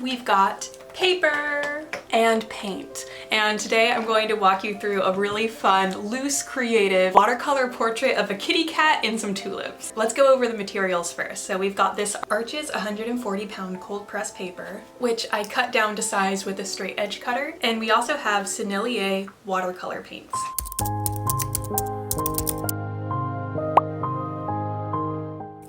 we've got paper and paint. And today I'm going to walk you through a really fun, loose, creative watercolor portrait of a kitty cat and some tulips. Let's go over the materials first. So we've got this Arches 140-pound cold press paper, which I cut down to size with a straight edge cutter. And we also have Sennelier watercolor paints.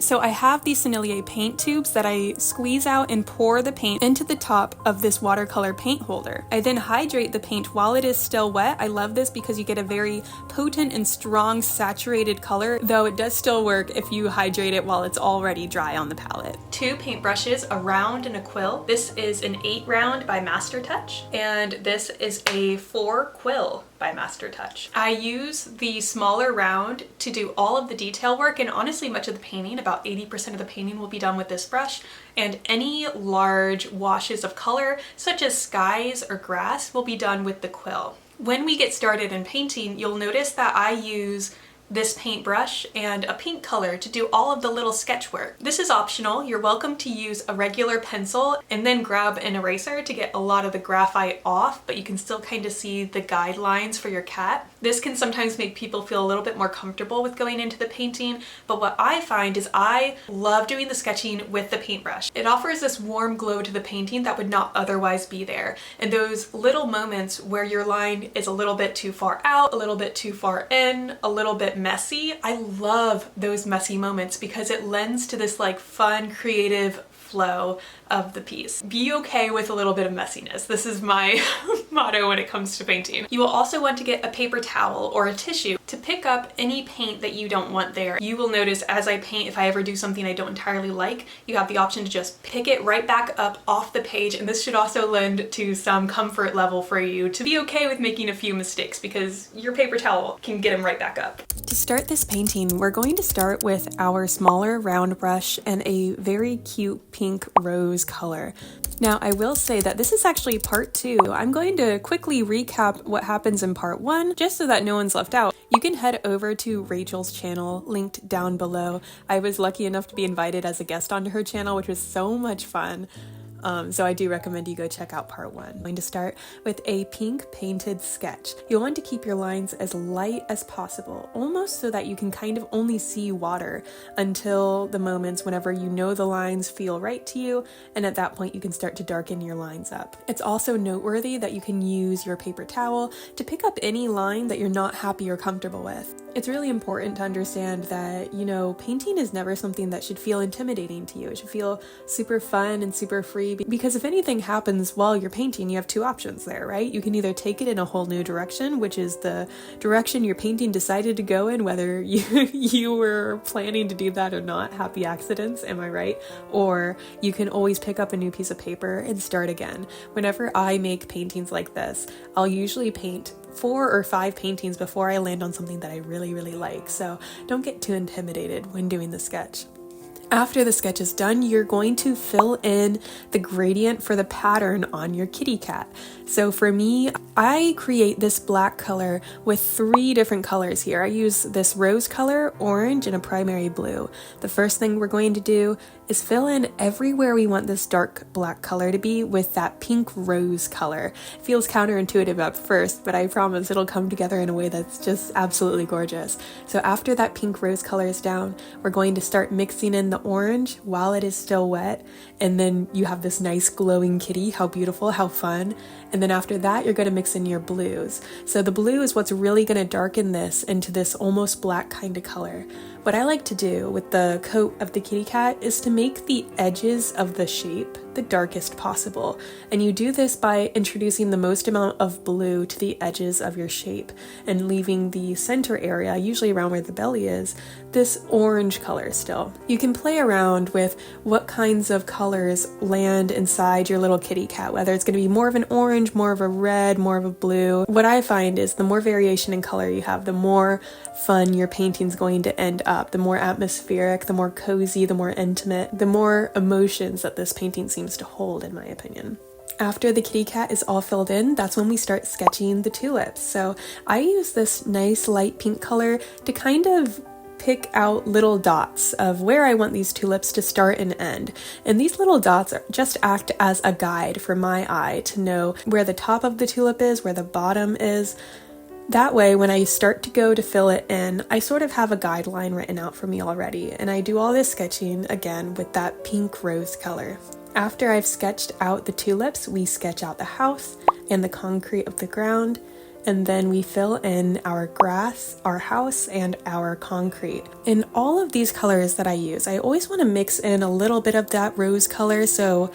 So I have these Sennelier paint tubes that I squeeze out and pour the paint into the top of this watercolor paint holder. I then hydrate the paint while it is still wet. I love this because you get a very potent and strong saturated color, though it does still work if you hydrate it while it's already dry on the palette. Two paintbrushes, a round and a quill. This is an 8 round by Master Touch, and this is a 4 quill by Master Touch. I use the smaller round to do all of the detail work, and honestly much of the painting, about 80% of the painting will be done with this brush, and any large washes of color such as skies or grass will be done with the quill. When we get started in painting, you'll notice that I use this paintbrush and a pink color to do all of the little sketch work. This is optional. You're welcome to use a regular pencil and then grab an eraser to get a lot of the graphite off, but you can still kind of see the guidelines for your cat. This can sometimes make people feel a little bit more comfortable with going into the painting, but what I find is I love doing the sketching with the paintbrush. It offers this warm glow to the painting that would not otherwise be there. And those little moments where your line is a little bit too far out, a little bit too far in, a little bit messy, I love those messy moments because it lends to this like fun, creative flow of the piece. Be okay with a little bit of messiness. This is my motto when it comes to painting. You will also want to get a paper towel or a tissue to pick up any paint that you don't want there. You will notice as I paint, if I ever do something I don't entirely like, you have the option to just pick it right back up off the page, and this should also lend to some comfort level for you to be okay with making a few mistakes because your paper towel can get them right back up. To start this painting, we're going to start with our smaller round brush and a very cute pink rose color. Now, I will say that this is actually part 2. I'm going to quickly recap what happens in part 1, just so that no one's left out. You can head over to Rachel's channel, linked down below. I was lucky enough to be invited as a guest onto her channel, which was so much fun. So I do recommend you go check out part 1. I'm going to start with a pink painted sketch. You'll want to keep your lines as light as possible, almost so that you can kind of only see water until the moments whenever you know the lines feel right to you, and at that point you can start to darken your lines up. It's also noteworthy that you can use your paper towel to pick up any line that you're not happy or comfortable with. It's really important to understand that, you know, painting is never something that should feel intimidating to you. It should feel super fun and super free, because if anything happens while you're painting, you have 2 options there, right? You can either take it in a whole new direction, which is the direction your painting decided to go in, whether you were planning to do that or not. Happy accidents, am I right? Or you can always pick up a new piece of paper and start again. Whenever I make paintings like this, I'll usually paint 4 or 5 paintings before I land on something that I really like, so don't get too intimidated when doing the sketch. After the sketch is done, you're going to fill in the gradient for the pattern on your kitty cat. So for me, I create this black color with 3 different colors here. I use this rose color, orange, and a primary blue. The first thing we're going to do is fill in everywhere we want this dark black color to be with that pink rose color. It feels counterintuitive at first, but I promise it'll come together in a way that's just absolutely gorgeous. So after that pink rose color is down, we're going to start mixing in the orange while it is still wet, and then you have this nice glowing kitty. How beautiful, how fun. And then after that, you're going to mix in your blues. So the blue is what's really going to darken this into this almost black kind of color. What I like to do with the coat of the kitty cat is to make the edges of the shape the darkest possible. And you do this by introducing the most amount of blue to the edges of your shape and leaving the center area, usually around where the belly is, this orange color still. You can play around with what kinds of colors land inside your little kitty cat, whether it's going to be more of an orange, more of a red, more of a blue. What I find is the more variation in color you have, the more fun your painting's going to end up, the more atmospheric, the more cozy, the more intimate, the more emotions that this painting seems to hold, in my opinion. After the kitty cat is all filled in, that's when we start sketching the tulips. So I use this nice light pink color to kind of pick out little dots of where I want these tulips to start and end. And these little dots just act as a guide for my eye to know where the top of the tulip is, where the bottom is. That way, when I start to go to fill it in, I sort of have a guideline written out for me already. And I do all this sketching again with that pink rose color. After I've sketched out the tulips, we sketch out the house and the concrete of the ground. And then we fill in our grass, our house, and our concrete. In all of these colors that I use, I always want to mix in a little bit of that rose color. So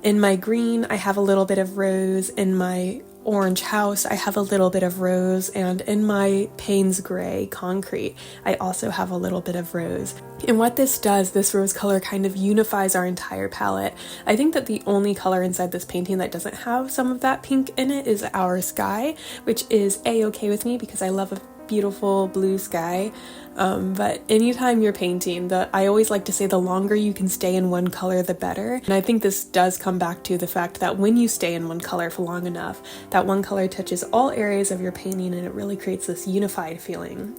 in my green, I have a little bit of rose. In my orange house, I have a little bit of rose, and in my Payne's Gray concrete, I also have a little bit of rose. And what this does, this rose color kind of unifies our entire palette. I think that the only color inside this painting that doesn't have some of that pink in it is our sky, which is a-okay with me because I love a beautiful blue sky. But anytime you're painting, I always like to say the longer you can stay in one color, the better. And I think this does come back to the fact that when you stay in one color for long enough, that one color touches all areas of your painting and it really creates this unified feeling.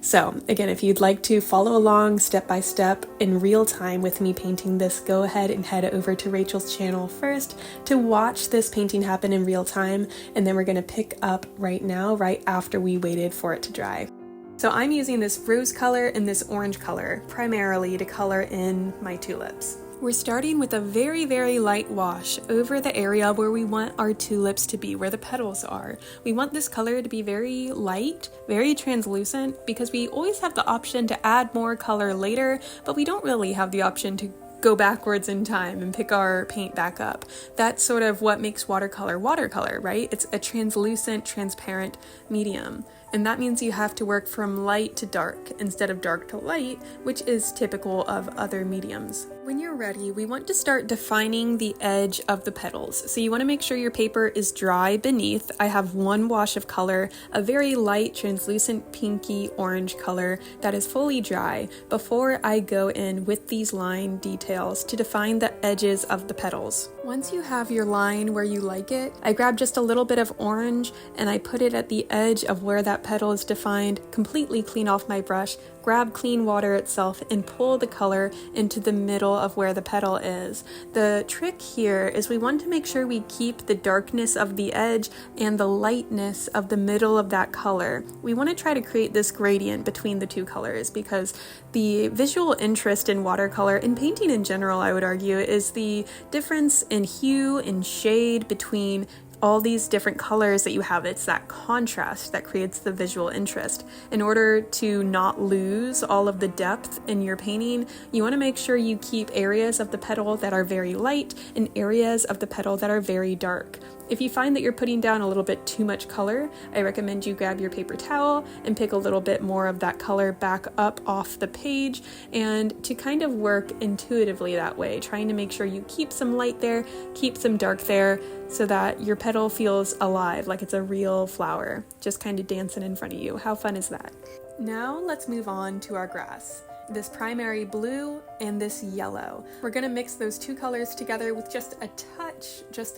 So again, if you'd like to follow along step by step in real time with me painting this, go ahead and head over to Rachel's channel first to watch this painting happen in real time, and then we're going to pick up right now, right after we waited for it to dry. So I'm using this rose color and this orange color primarily to color in my tulips. We're starting with a very, very light wash over the area where we want our tulips to be, where the petals are. We want this color to be very light, very translucent, because we always have the option to add more color later, but we don't really have the option to go backwards in time and pick our paint back up. That's sort of what makes watercolor watercolor, right? It's a translucent, transparent medium. And that means you have to work from light to dark instead of dark to light, which is typical of other mediums. When you're ready, we want to start defining the edge of the petals. So you want to make sure your paper is dry beneath. I have one wash of color, a very light, translucent, pinky orange color that is fully dry before I go in with these line details to define the edges of the petals. Once you have your line where you like it, I grab just a little bit of orange and I put it at the edge of where that petal is defined, completely clean off my brush, grab clean water itself and pull the color into the middle of where the petal is. The trick here is we want to make sure we keep the darkness of the edge and the lightness of the middle of that color. We want to try to create this gradient between the two colors because the visual interest in watercolor and painting in general, I would argue, is the difference in hue and shade between all these different colors that you have. It's that contrast that creates the visual interest. In order to not lose all of the depth in your painting, you want to make sure you keep areas of the petal that are very light and areas of the petal that are very dark. If you find that you're putting down a little bit too much color, I recommend you grab your paper towel and pick a little bit more of that color back up off the page, and to kind of work intuitively that way, trying to make sure you keep some light there, keep some dark there, so that your petal feels alive, like it's a real flower, just kind of dancing in front of you. How fun is that? Now let's move on to our grass. This primary blue and this yellow. We're gonna mix those two colors together with just a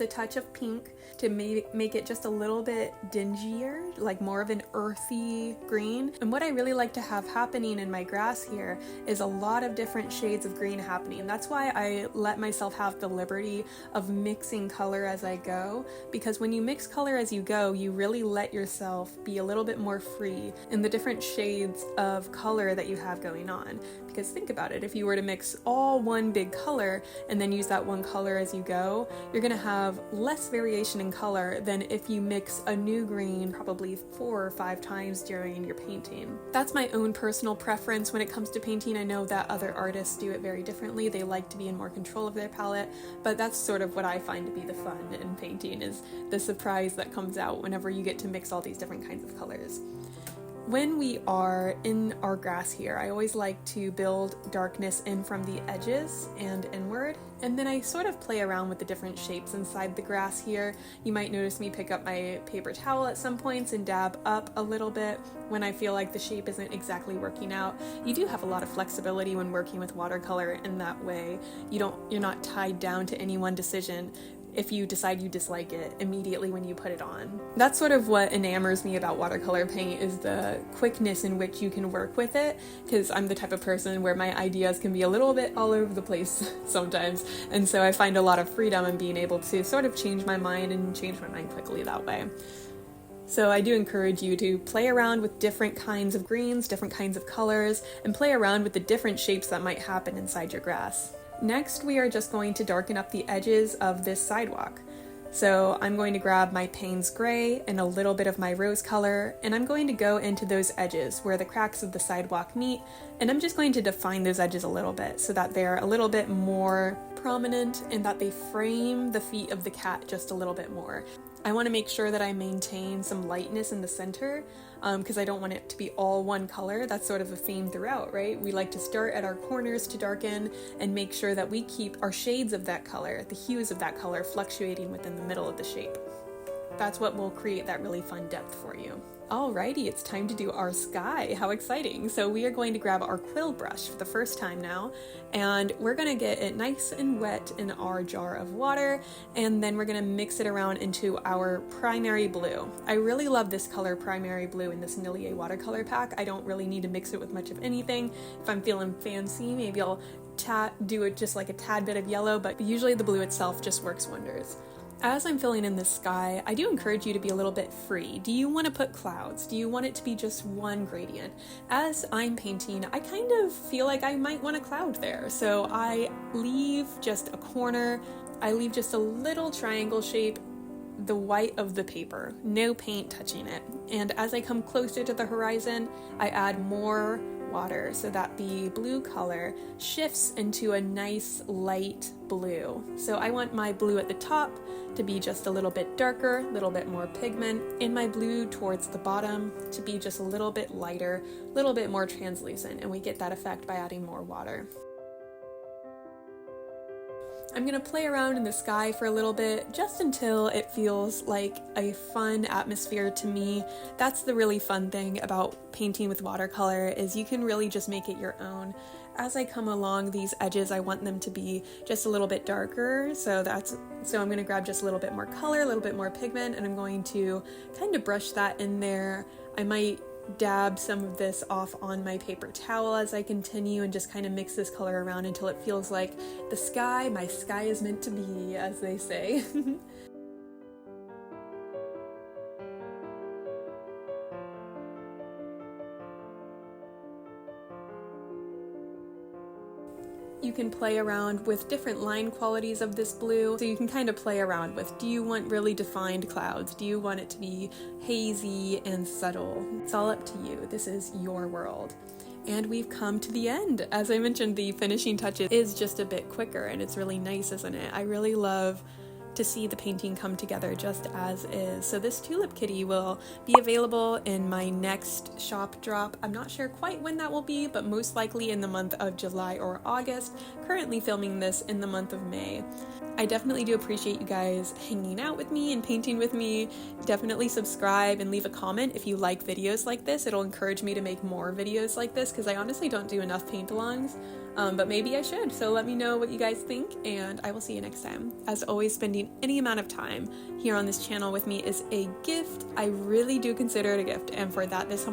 touch of pink to make it just a little bit dingier, like more of an earthy green. And what I really like to have happening in my grass here is a lot of different shades of green happening. That's why I let myself have the liberty of mixing color as I go, because when you mix color as you go, you really let yourself be a little bit more free in the different shades of color that you have going on. Because think about it, if you were to mix all one big color and then use that one color as you go, you're gonna have less variation in color than if you mix a new green probably 4 or 5 times during your painting. That's my own personal preference when it comes to painting. I know that other artists do it very differently. They like to be in more control of their palette, but that's sort of what I find to be the fun in painting, is the surprise that comes out whenever you get to mix all these different kinds of colors. When we are in our grass here, I always like to build darkness in from the edges and inward, and then I sort of play around with the different shapes inside the grass here. You might notice me pick up my paper towel at some points and dab up a little bit when I feel like the shape isn't exactly working out. You do have a lot of flexibility when working with watercolor in that way. You're not tied down to any one decision. if you decide you dislike it immediately when you put it on. That's sort of what enamors me about watercolor paint, is the quickness in which you can work with it, because I'm the type of person where my ideas can be a little bit all over the place sometimes, and so I find a lot of freedom in being able to sort of change my mind and change my mind quickly that way. So I do encourage you to play around with different kinds of greens, different kinds of colors, and play around with the different shapes that might happen inside your grass. Next, we are just going to darken up the edges of this sidewalk. So I'm going to grab my Payne's Gray and a little bit of my rose color, and I'm going to go into those edges where the cracks of the sidewalk meet, and I'm just going to define those edges a little bit so that they're a little bit more prominent and that they frame the feet of the cat just a little bit more. I want to make sure that I maintain some lightness in the center, because I don't want it to be all one color. That's sort of a theme throughout, right? We like to start at our corners to darken and make sure that we keep our shades of that color, the hues of that color, fluctuating within the middle of the shape. That's what will create that really fun depth for you. Alrighty, it's time to do our sky. How exciting. So we are going to grab our quill brush for the first time now, and we're going to get it nice and wet in our jar of water, and then we're going to mix it around into our primary blue. I really love this color, primary blue, in this Nillier watercolor pack. I don't really need to mix it with much of anything. If I'm feeling fancy, maybe I'll do it just like a tad bit of yellow, but usually the blue itself just works wonders. As I'm filling in this sky, I do encourage you to be a little bit free. Do you want to put clouds? Do you want it to be just one gradient? As I'm painting, I kind of feel like I might want a cloud there. So I leave just a corner, I leave just a little triangle shape, the white of the paper, no paint touching it. And as I come closer to the horizon, I add more water so that the blue color shifts into a nice light blue. So I want my blue at the top to be just a little bit darker, a little bit more pigment, and my blue towards the bottom to be just a little bit lighter, a little bit more translucent, and we get that effect by adding more water. I'm going to play around in the sky for a little bit, just until it feels like a fun atmosphere to me. That's the really fun thing about painting with watercolor, is you can really just make it your own. As I come along these edges, I want them to be just a little bit darker, so I'm going to grab just a little bit more color, a little bit more pigment, and I'm going to kind of brush that in there. I might dab some of this off on my paper towel as I continue and just kind of mix this color around until it feels like the sky, my sky is meant to be, as they say. You can play around with different line qualities of this blue, so you can kind of play around with, do you want really defined clouds? Do you want it to be hazy and subtle? It's all up to you. This is your world. And we've come to the end. As I mentioned, the finishing touches is just a bit quicker, and it's really nice, isn't it? I really love to see the painting come together just as is. So this Tulip kitty will be available in my next shop drop. I'm not sure quite when that will be, but most likely in the month of July or August. Currently filming this in the month of May. I definitely do appreciate you guys hanging out with me and painting with me. Definitely subscribe and leave a comment if you like videos like this. It'll encourage me to make more videos like this, because I honestly don't do enough paint-alongs. But maybe I should, so let me know what you guys think, and I will see you next time. As always, spending any amount of time here on this channel with me is a gift. I really do consider it a gift, and for that, this humble